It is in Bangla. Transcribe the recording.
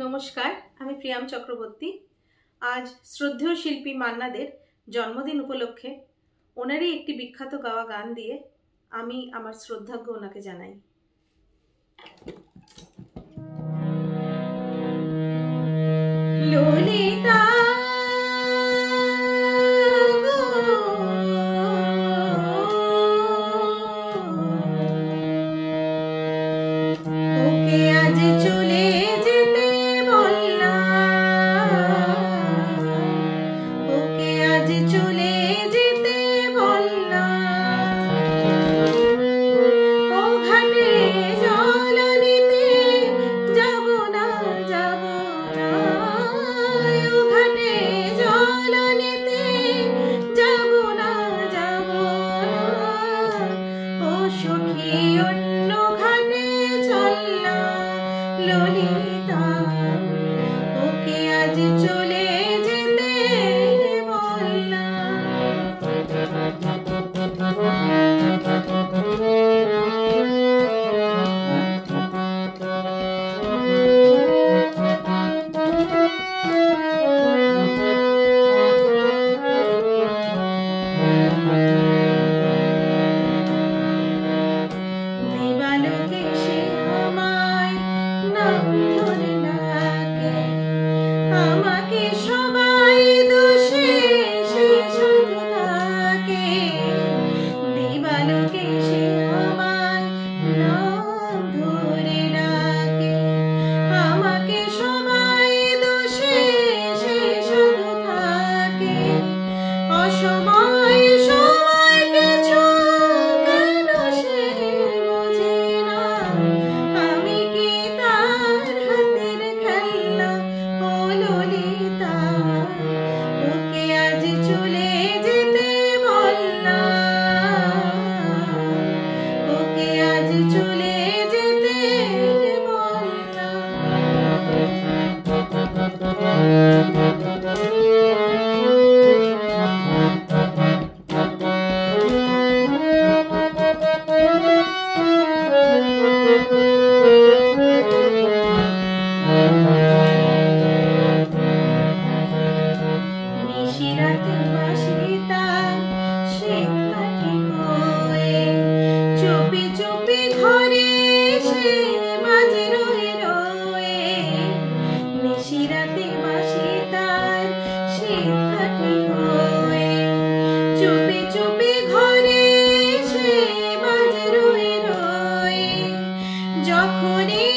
नमस्कार आमी प्रियाम चक्रवर्ती। आज श्रद्धेय शिल्पी मान्ना देर जन्मदिन उपलक्षे ओनारই একটি বিখ্যাত গাওয়া গান দিয়ে আমি আমার শ্রদ্ধাজ্ঞ ওনাকে জানাই। ললিতা ওকে আজ চলে যেতে বললাম, ওকে আজ চলে যেতে বললাম, ও ঘাটে জল নিতে যাব না যাব না, ও ঘাটে জল নিতে যাব না যাব না, ও সখী অন্য ঘাটে চললা ললিতা, ওকে আজ চলে যেতে বললাম। দিবালোকে সে আমায় নাম ধরে ডাকে, আমাকে সবাই দোষে সে শুধু থাকে, দিবালোকে সে আমায় নাম ধরে ডাকে, আমাকে সবাই দোষে সে শুধু থাকে, অসময় সময় কিছু কেন সে বোঝে না, আমি কি তার হাতের খেলনা ও ললিতা, ওকে আজ চলে যেতে বললাম, ওকে আজ চলে যেতে নিশিরাতে বাঁশি তার শ্বেত কাঠি হয়ে চুপি চুপি ঘরে সে বাজে রয়ে রয়ে, নিশিরাতে বাঁশি তার শ্বেত কাঠি হয়ে চুপি চুপি ঘরে সে বাজে রয়ে রয়ে, যখনই